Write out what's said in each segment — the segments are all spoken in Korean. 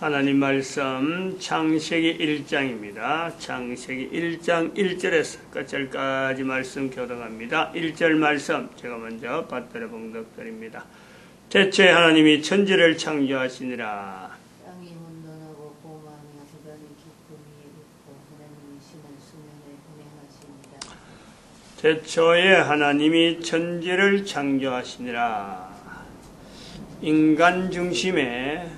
하나님 말씀 창세기 1장입니다. 창세기 1장 1절에서 끝절까지 말씀 교독합니다. 1절 말씀 제가 먼저 받들어 봉독드립니다. 태초에 하나님이 천지를 창조하시니라. 땅이 혼돈하고 고만하며 주변에 기쁨이 있고 하나님이 심은 수면에 운행하시니라. 태초에 하나님이 천지를 창조하시니라. 인간 중심의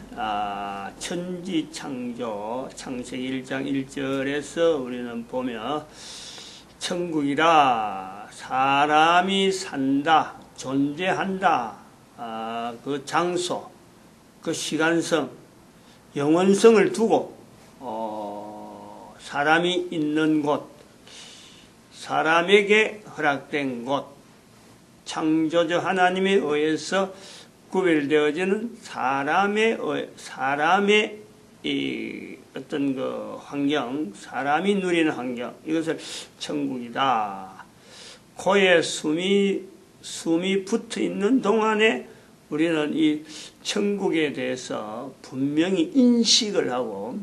천지 창조, 창세기 1장 1절에서 우리는 보면 천국이라 사람이 산다, 존재한다, 그 장소, 그 시간성, 영원성을 두고 사람이 있는 곳, 사람에게 허락된 곳, 창조주 하나님에 의해서 구별되어지는 사람의 이 어떤 그 환경, 사람이 누리는 환경, 이것을 천국이다. 코에 숨이 붙어 있는 동안에 우리는 이 천국에 대해서 분명히 인식을 하고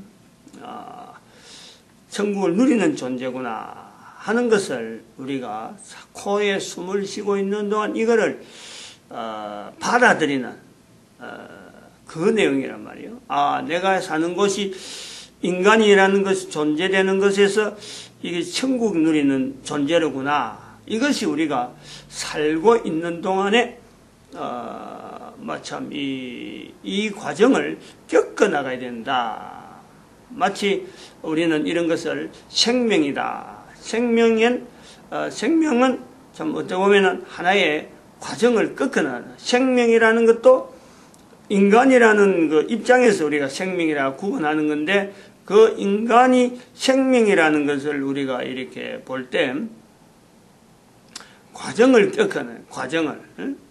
천국을 누리는 존재구나 하는 것을 우리가 코에 숨을 쉬고 있는 동안 이거를 받아들이는 그 내용이란 말이에요. 내가 사는 곳이 인간이라는 것이 존재되는 것에서 이게 천국 누리는 존재로구나. 이것이 우리가 살고 있는 동안에 마참 이 과정을 겪어 나가야 된다. 마치 우리는 이런 것을 생명이다. 생명은 참 어떻게 보면은 하나의 과정을 꺾어나가는 생명이라는 것도 인간이라는 그 입장에서 우리가 생명이라고 구분하는 건데 그 인간이 생명이라는 것을 우리가 이렇게 볼 때 과정을 꺾어내는 과정을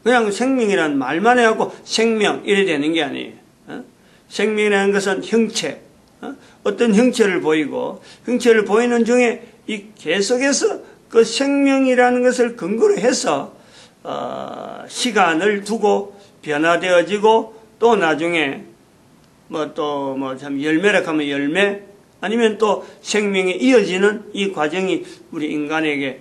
그냥 생명이라는 말만 해갖고 생명 이래 되는 게 아니에요. 생명이라는 것은 형체 어떤 형체를 보이고 형체를 보이는 중에 이 계속해서 그 생명이라는 것을 근거로 해서 시간을 두고 변화되어지고 또 나중에 참 열매라 하면 열매 아니면 또 생명이 이어지는 이 과정이 우리 인간에게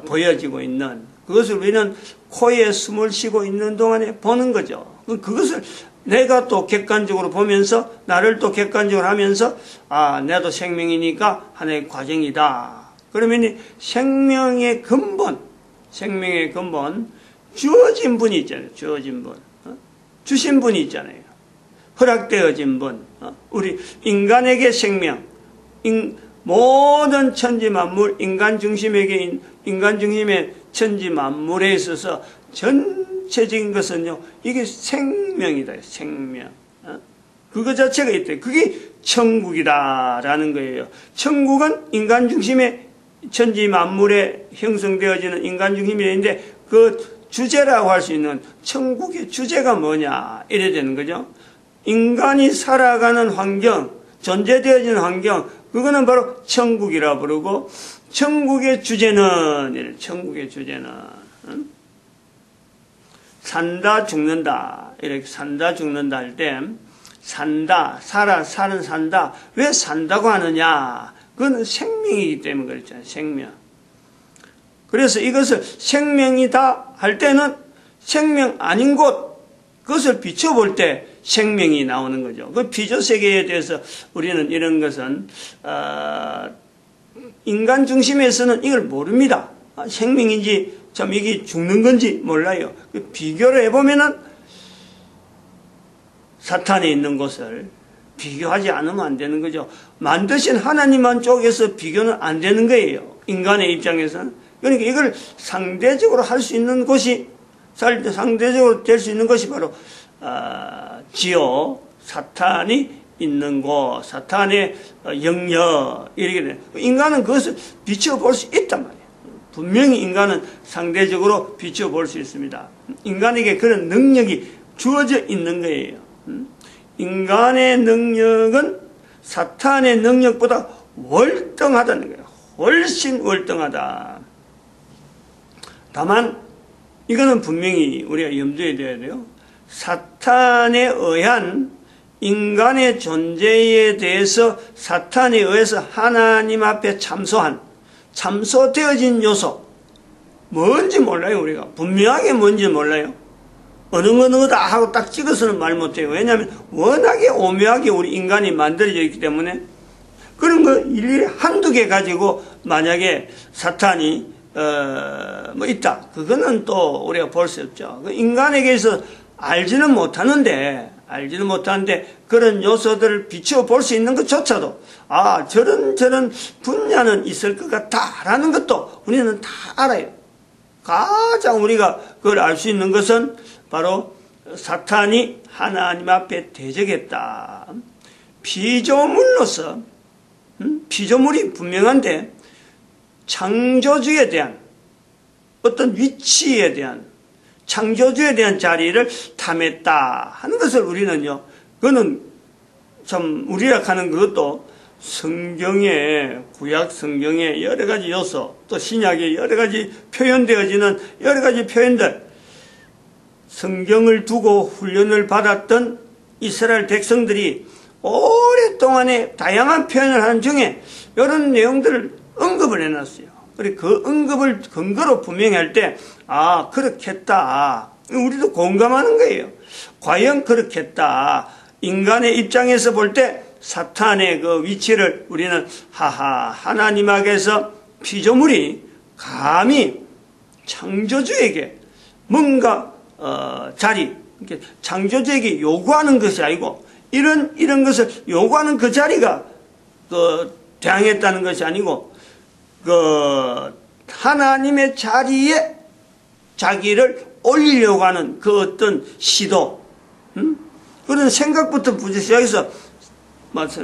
보여지고 있는 그것을 우리는 코에 숨을 쉬고 있는 동안에 보는 거죠. 그것을 내가 또 객관적으로 보면서 나를 또 객관적으로 하면서 나도 생명이니까 하나의 과정이다. 그러면 생명의 근본 주어진 분이 있잖아요. 주어진 분. 주신 분이 있잖아요. 허락되어진 분. 우리 인간에게 생명. 모든 천지 만물, 인간 중심의 천지 만물에 있어서 전체적인 것은요, 이게 생명이다. 생명. 그거 자체가 있대. 그게 천국이다라는 거예요. 천국은 인간 중심의 천지 만물에 형성되어지는 인간 중심이 있는데 그 주제라고 할 수 있는 천국의 주제가 뭐냐 이래 되는 거죠. 인간이 살아가는 환경, 존재되어지는 환경, 그거는 바로 천국이라 부르고 천국의 주제는 산다 죽는다 이렇게 산다 죽는다 할 때 산다 왜 산다고 하느냐? 그건 생명이기 때문에 그렇잖아요. 생명. 그래서 이것을 생명이다 할 때는 생명 아닌 곳, 그것을 비춰볼 때 생명이 나오는 거죠. 그 비조세계에 대해서 우리는 이런 것은, 인간 중심에서는 이걸 모릅니다. 생명인지, 참 이게 죽는 건지 몰라요. 그 비교를 해보면은 사탄에 있는 곳을 비교하지 않으면 안 되는 거죠. 만드신 하나님만 쪽에서 비교는 안 되는 거예요. 인간의 입장에서는. 그러니까 이걸 상대적으로 할 수 있는 곳이, 상대적으로 될 수 있는 것이 바로, 지옥, 사탄이 있는 곳, 사탄의 영역, 이렇게 돼. 인간은 그것을 비춰볼 수 있단 말이에요. 분명히 인간은 상대적으로 비춰볼 수 있습니다. 인간에게 그런 능력이 주어져 있는 거예요. 인간의 능력은 사탄의 능력보다 월등하다는 거예요. 훨씬 월등하다. 다만 이거는 분명히 우리가 염두에 둬야 돼요. 사탄에 의한 인간의 존재에 대해서 사탄에 의해서 하나님 앞에 참소되어진 요소, 뭔지 몰라요. 우리가 분명하게 뭔지 몰라요. 어느 거다 하고 딱 찍어서는 말 못해요. 왜냐하면 워낙에 오묘하게 우리 인간이 만들어져 있기 때문에 그런 거 일일이 한두 개 가지고 만약에 사탄이 뭐 있다, 그거는 또 우리가 볼 수 없죠. 인간에게서 알지는 못하는데 그런 요소들을 비추어 볼 수 있는 것조차도 저런 분야는 있을 것 같다라는 것도 우리는 다 알아요. 가장 우리가 그걸 알 수 있는 것은 바로 사탄이 하나님 앞에 대적했다. 피조물로서 피조물이 분명한데 창조주에 대한 어떤 위치에 대한 창조주에 대한 자리를 탐했다 하는 것을 우리는요, 그거는 참 우리가 하는 그것도 성경에, 구약 성경에 여러 가지 요소, 또 신약에 여러 가지 표현되어지는 여러 가지 표현들, 성경을 두고 훈련을 받았던 이스라엘 백성들이 오랫동안에 다양한 표현을 하는 중에 이런 내용들을 언급을 해놨어요. 그리고 그 언급을 근거로 분명히 할 때, 그렇겠다. 우리도 공감하는 거예요. 과연 그렇겠다. 인간의 입장에서 볼 때 사탄의 그 위치를 우리는 하나님에게서 피조물이 감히 창조주에게 뭔가 자리, 창조주에게 요구하는 것이 아니고 이런 것을 요구하는 그 자리가 대항했다는 것이 아니고 하나님의 자리에 자기를 올리려고 하는 그 어떤 시도, 그런 생각부터 시작해서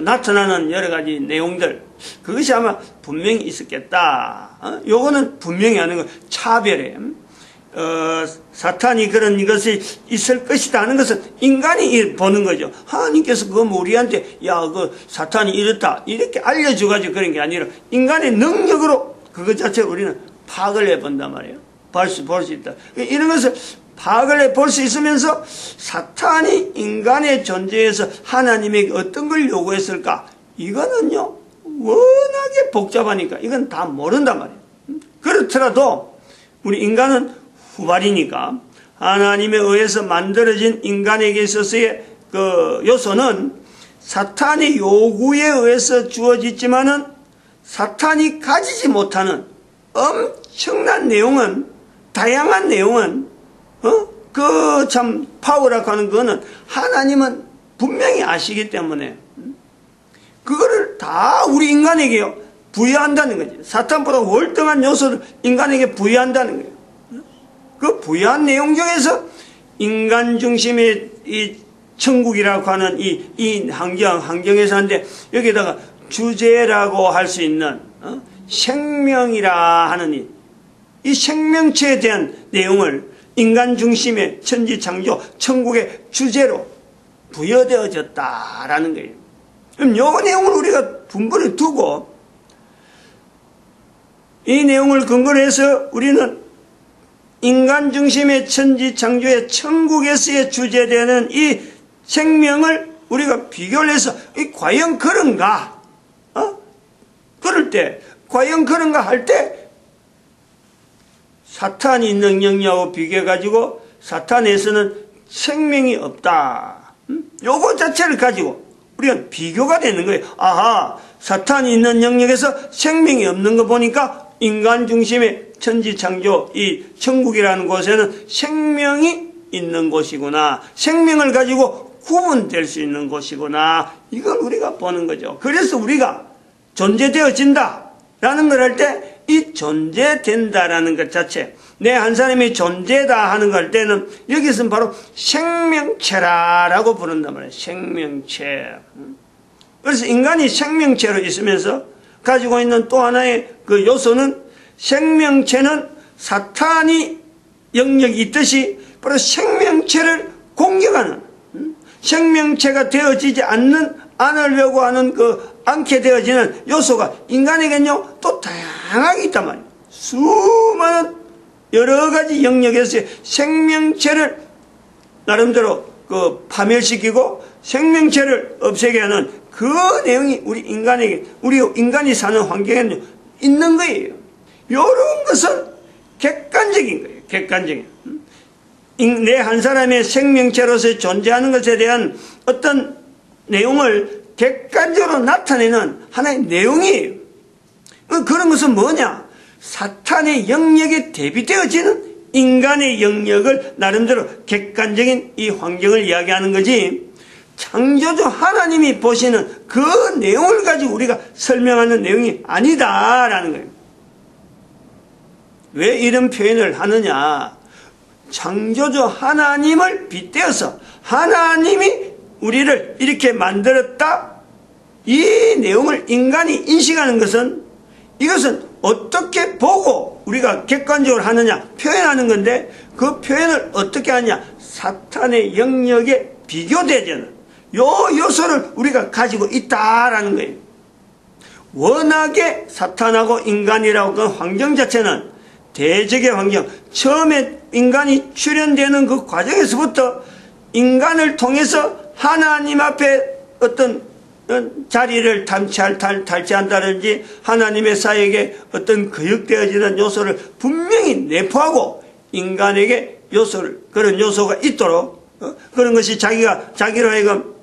나타나는 여러 가지 내용들, 그것이 아마 분명히 있었겠다. 요거는 분명히 하는 거, 차별이에요. 사탄이 그런 이것이 있을 것이다 하는 것은 인간이 보는 거죠. 하나님께서 우리한테 사탄이 이렇다 이렇게 알려줘가지고 그런 게 아니라 인간의 능력으로 그것 자체를 우리는 파악을 해본단 말이에요. 볼 수 있다. 이런 것을 파악을 해볼 수 있으면서 사탄이 인간의 존재에서 하나님에게 어떤 걸 요구했을까, 이거는요 워낙에 복잡하니까 이건 다 모른단 말이에요. 그렇더라도 우리 인간은 후발이니까 하나님에 의해서 만들어진 인간에게 있어서의 그 요소는 사탄의 요구에 의해서 주어지지만은 사탄이 가지지 못하는 엄청난 내용은, 다양한 내용은 그 참 파워라고 하는 거는 하나님은 분명히 아시기 때문에 그거를 다 우리 인간에게 부여한다는 거지. 사탄보다 월등한 요소를 인간에게 부여한다는 거예요. 그 부여한 내용 중에서 인간 중심의 이 천국이라고 하는 이 환경에서 하는데, 여기다가 주제라고 할 수 있는 생명이라 하는 이 생명체에 대한 내용을 인간 중심의 천지창조 천국의 주제로 부여되어졌다라는 거예요. 그럼 이 내용을 우리가 분분히 두고 이 내용을 근거로 해서 우리는 인간 중심의 천지창조의 천국에서의 주제되는 이 생명을 우리가 비교를 해서 과연 그런가? 그럴 때 과연 그런가 할 때 사탄이 있는 영역하고 비교해가지고 사탄에서는 생명이 없다. 요거 자체를 가지고 우리가 비교가 되는 거예요. 사탄이 있는 영역에서 생명이 없는 거 보니까 인간 중심의 천지창조 이 천국이라는 곳에는 생명이 있는 곳이구나. 생명을 가지고 구분될 수 있는 곳이구나. 이걸 우리가 보는 거죠. 그래서 우리가 존재되어진다라는 걸 할 때 이 존재된다라는 것 자체, 내 한 사람이 존재다 하는 걸 할 때는 여기서는 바로 생명체라고 부른단 말이에요. 생명체. 그래서 인간이 생명체로 있으면서 가지고 있는 또 하나의 그 요소는, 생명체는 사탄이 영역이 있듯이 바로 생명체를 공격하는, 생명체가 되어지지 않으려고 하는 않게 되어지는 요소가 인간에게는요 또 다양하게 있단 말이에요. 수많은 여러 가지 영역에서 생명체를 나름대로 파멸시키고 생명체를 없애게 하는 그 내용이 우리 인간이 사는 환경에 있는 거예요. 이런 것은 객관적인 거예요. 객관적인. 내 한 사람의 생명체로서 존재하는 것에 대한 어떤 내용을 객관적으로 나타내는 하나의 내용이에요. 그런 것은 뭐냐? 사탄의 영역에 대비되어지는 인간의 영역을 나름대로 객관적인 이 환경을 이야기하는 거지, 창조주 하나님이 보시는 그 내용을 가지고 우리가 설명하는 내용이 아니다라는 거예요. 왜 이런 표현을 하느냐? 창조주 하나님을 빗대어서 하나님이 우리를 이렇게 만들었다, 이 내용을 인간이 인식하는 것은, 이것은 어떻게 보고 우리가 객관적으로 하느냐, 표현하는 건데, 그 표현을 어떻게 하냐? 사탄의 영역에 비교되는 요 요소를 우리가 가지고 있다라는 거예요. 워낙에 사탄하고 인간이라고 그 환경 자체는 대적의 환경, 처음에 인간이 출현되는 그 과정에서부터 인간을 통해서 하나님 앞에 어떤 자리를 탈취한다든지 하나님의 사역에 어떤 거역되어지는 요소를 분명히 내포하고 인간에게 그런 요소가 있도록 그런 것이 자기로 하여금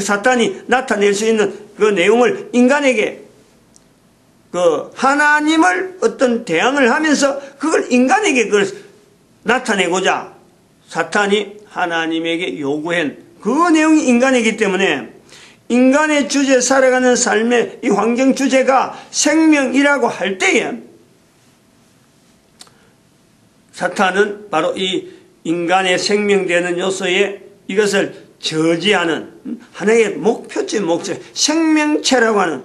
사탄이 나타낼 수 있는 그 내용을 인간에게 그 하나님을 어떤 대항을 하면서 그걸 인간에게 그걸 나타내고자 사탄이 하나님에게 요구한 그 내용이 인간이기 때문에 인간의 주제, 살아가는 삶의 이 환경 주제가 생명이라고 할 때에 사탄은 바로 이 인간의 생명되는 요소에 이것을 저지하는 하나의 목표지, 생명체라고 하는,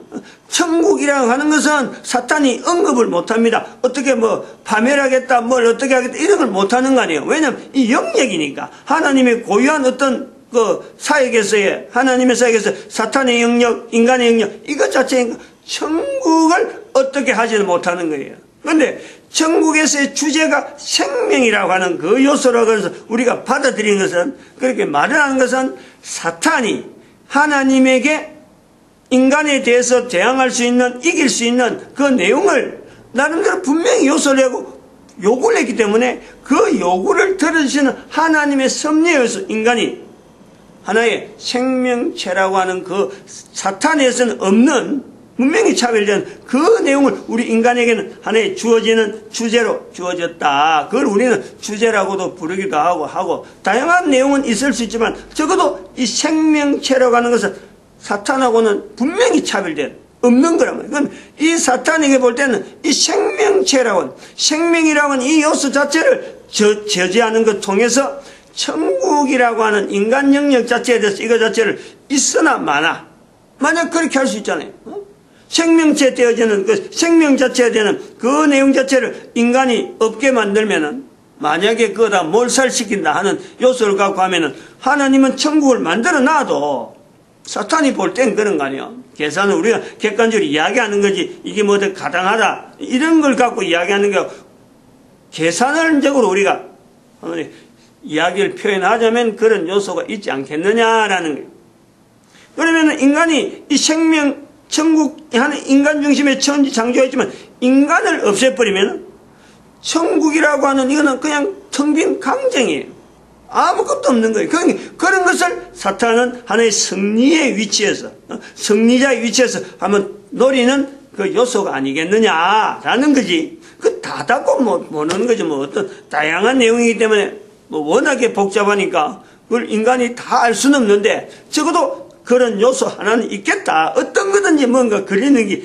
천국이라고 하는 것은 사탄이 언급을 못합니다. 어떻게 파멸하겠다, 뭘 어떻게 하겠다, 이런 걸 못하는 거 아니에요. 왜냐하면 이 영역이니까. 하나님의 고유한 어떤 그 사역에서의, 하나님의 사역에서 사탄의 영역, 인간의 영역, 이것 자체니까 천국을 어떻게 하지는 못하는 거예요. 그런데 천국에서의 주제가 생명이라고 하는 그 요소라고 해서 우리가 받아들인 것은, 그렇게 말을 하는 것은 사탄이 하나님에게 인간에 대해서 대항할 수 있는, 이길 수 있는 그 내용을 나름대로 분명히 요소라고 요구를 했기 때문에 그 요구를 들어주시는 하나님의 섭리에 의해서 인간이 하나의 생명체라고 하는 그 사탄에서는 없는 분명히 차별된 그 내용을 우리 인간에게는 하나의 주어지는 주제로 주어졌다. 그걸 우리는 주제라고도 부르기도 하고 다양한 내용은 있을 수 있지만 적어도 이 생명체라고 하는 것은 사탄하고는 분명히 차별된 없는 거란 말이에요. 그럼 이 사탄에게 볼 때는 이 생명이라고 하는 이 요소 자체를 저지하는 것 통해서 천국이라고 하는 인간 영역 자체에 대해서 이거 자체를 있으나 마나 만약 그렇게 할 수 있잖아요. 생명체 되어지는 그 생명 자체에 대한 그 내용 자체를 인간이 없게 만들면은, 만약에 그거다 몰살시킨다 하는 요소를 갖고 하면은 하나님은 천국을 만들어 놔도 사탄이 볼 땐 그런 거 아니에요. 계산을 우리가 객관적으로 이야기하는 거지, 이게 뭐든 가당하다 이런 걸 갖고 이야기하는 게 계산적으로 우리가 이야기를 표현하자면 그런 요소가 있지 않겠느냐라는 거예요. 그러면 인간이 이 천국 하는 인간 중심의 천지 창조가 있지만 인간을 없애버리면 천국이라고 하는 이거는 그냥 텅 빈 강정이에요. 아무것도 없는 거예요. 그런 것을 사탄은 하나의 승리의 위치에서, 승리자의 위치에서 한번 노리는 그 요소가 아니겠느냐라는 거지. 그 다 닫고 모르는 거죠. 어떤 다양한 내용이기 때문에 워낙에 복잡하니까 그걸 인간이 다 알 수는 없는데 적어도 그런 요소 하나는 있겠다. 어떤 거든지 뭔가 그리는 게,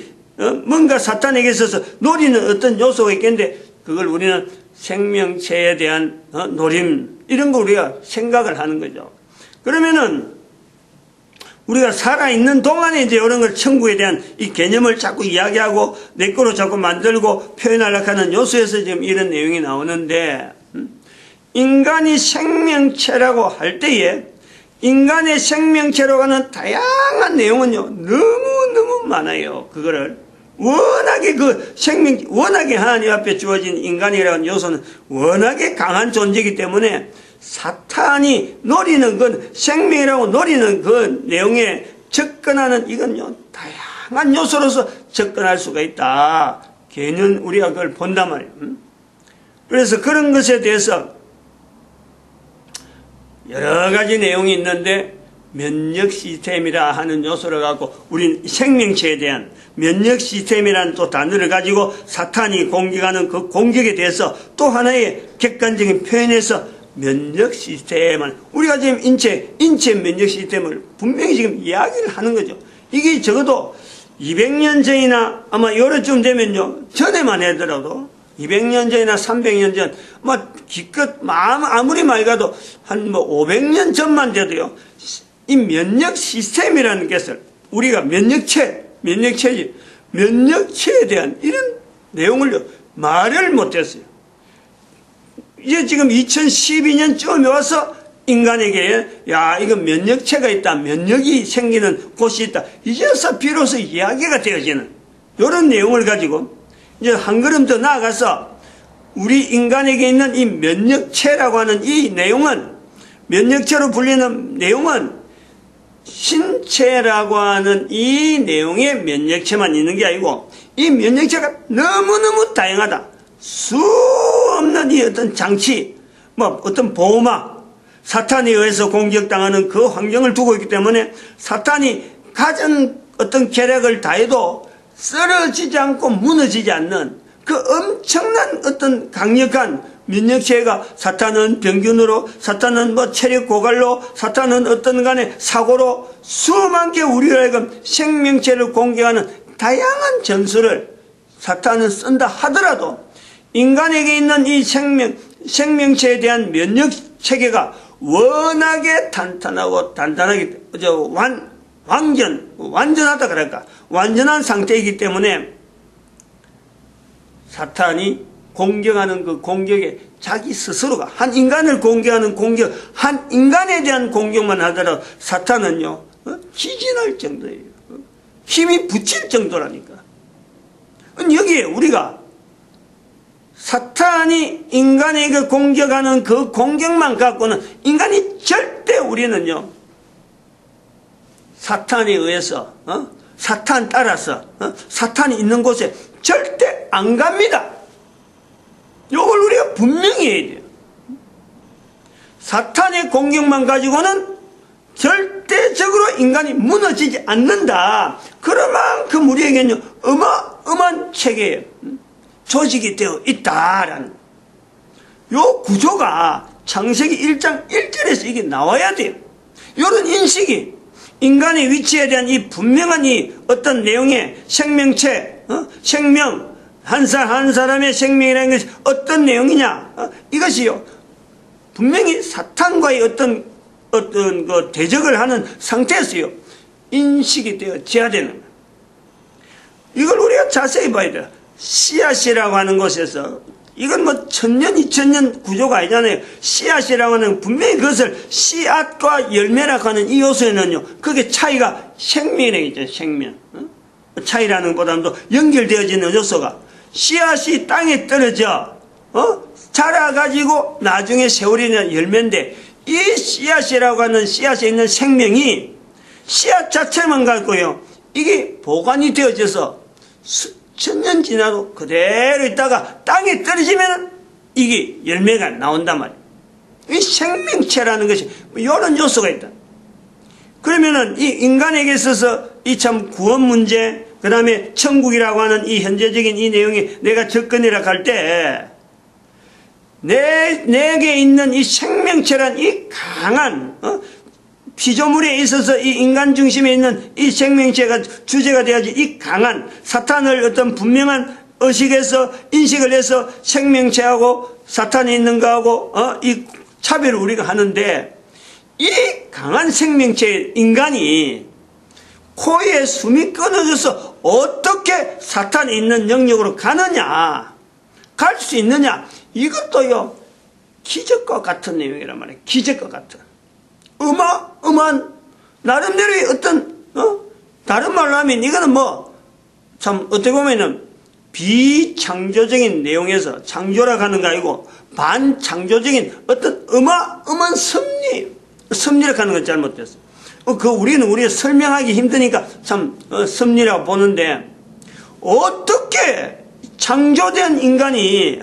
뭔가 사탄에게 있어서 노리는 어떤 요소가 있겠는데, 그걸 우리는 생명체에 대한 노림, 이런 거 우리가 생각을 하는 거죠. 그러면은, 우리가 살아있는 동안에 이제 이런 걸 천국에 대한 이 개념을 자꾸 이야기하고, 내 거로 자꾸 만들고 표현하려고 하는 요소에서 지금 이런 내용이 나오는데, 인간이 생명체라고 할 때에, 인간의 생명체로 가는 다양한 내용은요, 너무너무 많아요. 그거를. 워낙에 워낙에 하나님 앞에 주어진 인간이라는 요소는 워낙에 강한 존재이기 때문에 사탄이 노리는 건 생명이라고 노리는 그 내용에 접근하는 이건요 다양한 요소로서 접근할 수가 있다. 개념 우리가 그걸 본단 말이에요. 그래서 그런 것에 대해서 여러 가지 내용이 있는데 면역 시스템이라 하는 요소를 갖고 우리는 생명체에 대한 면역 시스템이라는 또 단어를 가지고 사탄이 공격하는 그 공격에 대해서 또 하나의 객관적인 표현에서 면역 시스템은 우리가 지금 인체 면역 시스템을 분명히 지금 이야기를 하는 거죠. 이게 적어도 200년 전이나 아마 요렇쯤 되면요 전에만 하더라도 200년 전이나 300년 전, 기껏, 아무리 많이 가도 한 500년 전만 돼도요, 이 면역 시스템이라는 것을 우리가 면역체에 대한 이런 내용을 말을 못했어요. 이제 지금 2012년쯤에 와서 인간에게, 이건 면역체가 있다, 면역이 생기는 곳이 있다, 이제서 비로소 이야기가 되어지는 이런 내용을 가지고 이제 한 걸음 더 나아가서 우리 인간에게 있는 이 면역체라고 하는 이 내용은 면역체로 불리는 내용은 신체라고 하는 이 내용의 면역체만 있는 게 아니고 이 면역체가 너무너무 다양하다. 수 없는 이 어떤 장치, 어떤 보호막, 사탄에 의해서 공격당하는 그 환경을 두고 있기 때문에 사탄이 가진 어떤 계략을 다해도 쓰러지지 않고 무너지지 않는 그 엄청난 어떤 강력한 면역체가 사탄은 병균으로, 사탄은 체력 고갈로, 사탄은 어떤 간에 사고로 수만 개 우리를 하여금 생명체를 공격하는 다양한 전술을 사탄은 쓴다 하더라도 인간에게 있는 이 생명체에 대한 면역 체계가 워낙에 단단하게 완전하다 그럴까? 완전한 상태이기 때문에 사탄이 공격하는 그 공격에 자기 스스로가 한 인간을 공격하는 공격, 한 인간에 대한 공격만 하더라도 사탄은요, 기진할 정도예요. 힘이 붙일 정도라니까. 여기에 우리가 사탄이 인간에게 공격하는 그 공격만 갖고는 인간이 절대 우리는요, 사탄에 의해서 사탄 따라서 사탄이 있는 곳에 절대 안 갑니다. 이걸 우리가 분명히 해야 돼요. 사탄의 공격만 가지고는 절대적으로 인간이 무너지지 않는다. 그만큼 우리에게는 어마어마한 체계에 조직이 되어 있다라는 요 구조가 창세기 1장 1절에서 이게 나와야 돼요. 이런 인식이 인간의 위치에 대한 이 분명한 이 어떤 내용의 생명체, 생명, 한 사람의 생명이라는 것이 어떤 내용이냐, 이것이요, 분명히 사탄과의 어떤 그 대적을 하는 상태에서요, 인식이 되어져야 되는 거예요. 이걸 우리가 자세히 봐야 돼요. 씨앗이라고 하는 곳에서, 이건 1000년, 2000년 구조가 아니잖아요. 씨앗이라고 하는 분명히 그것을 씨앗과 열매라고 하는 이 요소에는요, 그게 차이가 생명이죠, 생명. 차이라는 것보다도 연결되어지는 요소가 씨앗이 땅에 떨어져, 자라가지고 나중에 세월이나 열매인데 이 씨앗이라고 하는 씨앗에 있는 생명이 씨앗 자체만 갖고요, 이게 보관이 되어져서 천년 지나도 그대로 있다가 땅에 떨어지면 이게 열매가 나온단 말이에요. 이 생명체라는 것이 이런 요소가 있다. 그러면은 이 인간에게 있어서 이 참 구원 문제, 그 다음에 천국이라고 하는 이 현재적인 이 내용이 내가 접근이라 할 때 내게 있는 이 생명체란 이 강한 피조물에 있어서 이 인간 중심에 있는 이 생명체가 주제가 되어야지 이 강한 사탄을 어떤 분명한 의식에서 인식을 해서 생명체하고 사탄이 있는 거하고 이 차별을 우리가 하는데 이 강한 생명체 인간이 코에 숨이 끊어져서 어떻게 사탄이 있는 영역으로 가느냐, 갈 수 있느냐, 이것도요 기적과 같은 내용이란 말이에요. 기적과 같은 어마어마한 나름대로의 어떤 다른 말로 하면 이거는 참 어떻게 보면은 비창조적인 내용에서 창조라고 하는 거 아니고 반창조적인 어떤 어마어마한 섭리라고 하는 건 잘못됐어. 우리는 설명하기 힘드니까 참 섭리라고 보는데, 어떻게 창조된 인간이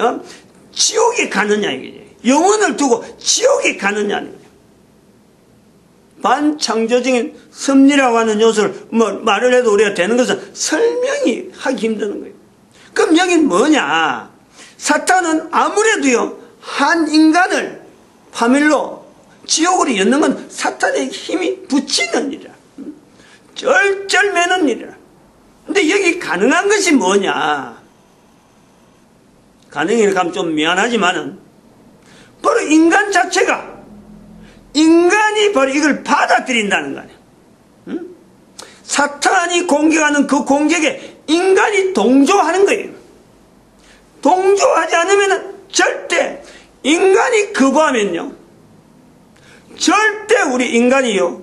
지옥에 가느냐 이게, 영혼을 두고 지옥에 가느냐. 반창조적인 섭리라고 하는 요소를 말을 해도 우리가 되는 것은 설명이 하기 힘드는 거예요. 그럼 여긴 뭐냐? 사탄은 아무래도요, 한 인간을 파멸로 지옥으로 엮는 건 사탄의 힘이 붙이는 일이라, 쩔쩔매는 일이라. 근데 여기 가능한 것이 뭐냐? 가능이라고 하면 좀 미안하지만은, 바로 인간 자체가, 인간이 바로 이걸 받아들인다는 거 아니에요. 응? 사탄이 공격하는 그 공격에 인간이 동조하는 거예요. 동조하지 않으면 절대, 인간이 거부하면요, 절대 우리 인간이요,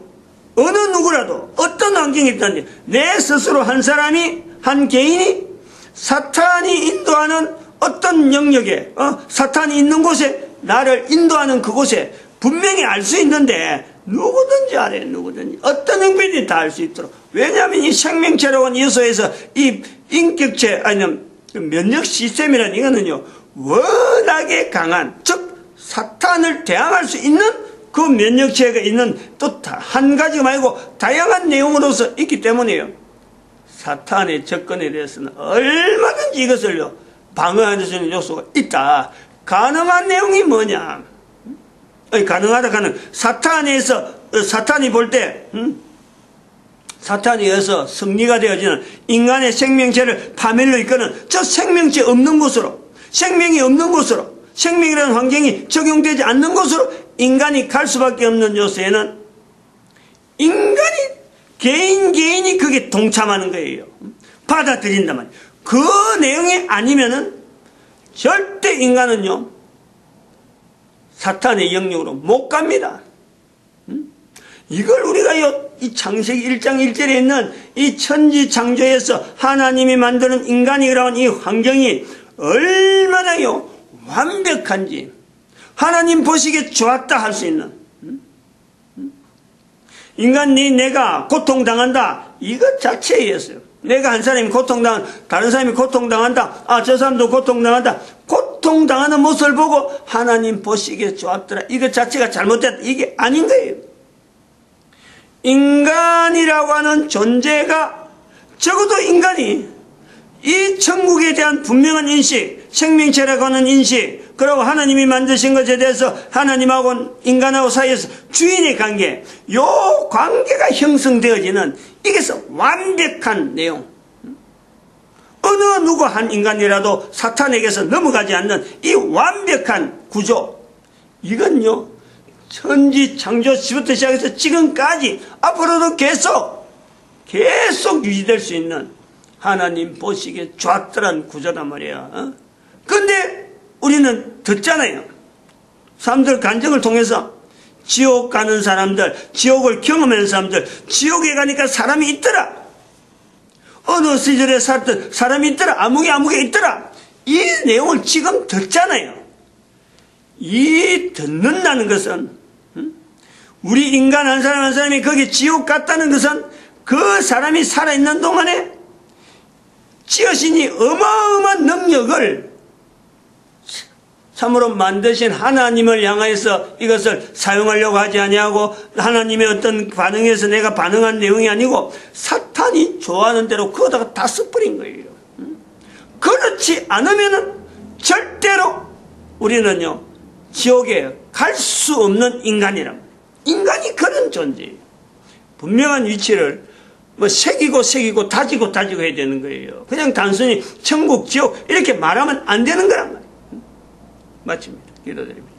어느 누구라도 어떤 환경에 있든지 내 스스로 한 사람이, 한 개인이 사탄이 인도하는 어떤 영역에, 사탄이 있는 곳에, 나를 인도하는 그곳에 분명히 알 수 있는데, 누구든지 알아요. 누구든지 어떤 형편이든 다 알 수 있도록. 왜냐하면 이 생명체라고 하는 요소에서 이 인격체, 아니면 면역 시스템이라는 이거는요, 워낙에 강한, 즉 사탄을 대항할 수 있는 그 면역체가 있는, 또 한 가지가 말고 다양한 내용으로서 있기 때문에요, 사탄의 접근에 대해서는 얼마든지 이것을요 방어할 수 있는 요소가 있다. 가능한 내용이 뭐냐? 가능하다. 사탄에서, 사탄이 볼 때, 사탄에 의해서 승리가 되어지는 인간의 생명체를 파멸로 이끄는 저 생명체 없는 곳으로, 생명이 없는 곳으로, 생명이라는 환경이 적용되지 않는 곳으로 인간이 갈 수밖에 없는 요소에는 인간이, 개인이 그게 동참하는 거예요. 받아들인단 말이에요. 그 내용이 아니면은 절대 인간은요, 사탄의 영역으로 못 갑니다. 이걸 우리가요, 이 창세기 1장 1절에 있는 이 천지창조에서 하나님이 만드는 인간이라는 이 환경이 얼마나요 완벽한지, 하나님 보시기에 좋았다 할 수 있는, 인간이 내가 고통당한다, 이것 자체였어요. 내가 한 사람이 고통당한, 다른 사람이 고통당한다, 저 사람도 고통당한다, 고통당하는 모습을 보고 하나님 보시기에 좋았더라, 이것 자체가 잘못됐다, 이게 아닌 거예요. 인간이라고 하는 존재가, 적어도 인간이 이 천국에 대한 분명한 인식, 생명체라고 하는 인식, 그리고 하나님이 만드신 것에 대해서 하나님하고 인간하고 사이에서 주인의 관계, 요 관계가 형성되어지는, 이게서 완벽한 내용, 어느 누구 한 인간이라도 사탄에게서 넘어가지 않는 이 완벽한 구조, 이건요 천지 창조시부터 시작해서 지금까지 앞으로도 계속 유지될 수 있는 하나님 보시기에 좋았더란 구조란 말이야. 근데 우리는 듣잖아요. 사람들 간증을 통해서 지옥 가는 사람들, 지옥을 경험하는 사람들, 지옥에 가니까 사람이 있더라, 어느 시절에 살던 사람이 있더라, 아무개 있더라, 이 내용을 지금 듣잖아요. 이 듣는다는 것은, 우리 인간 한 사람 한 사람이 거기 지옥 갔다는 것은 그 사람이 살아있는 동안에 지으시니 어마어마한 능력을 참으로 만드신 하나님을 향해서 이것을 사용하려고 하지 아니하고, 하나님의 어떤 반응에서 내가 반응한 내용이 아니고 사탄이 좋아하는 대로 그거다가 다 써버린 거예요. 그렇지 않으면은 절대로 우리는요 지옥에 갈 수 없는 인간이란 말이에요. 인간이 그런 존재예요. 분명한 위치를 새기고 다지고 해야 되는 거예요. 그냥 단순히 천국 지옥 이렇게 말하면 안 되는 거란 말이에요. 마칩니다. 기도드립니다.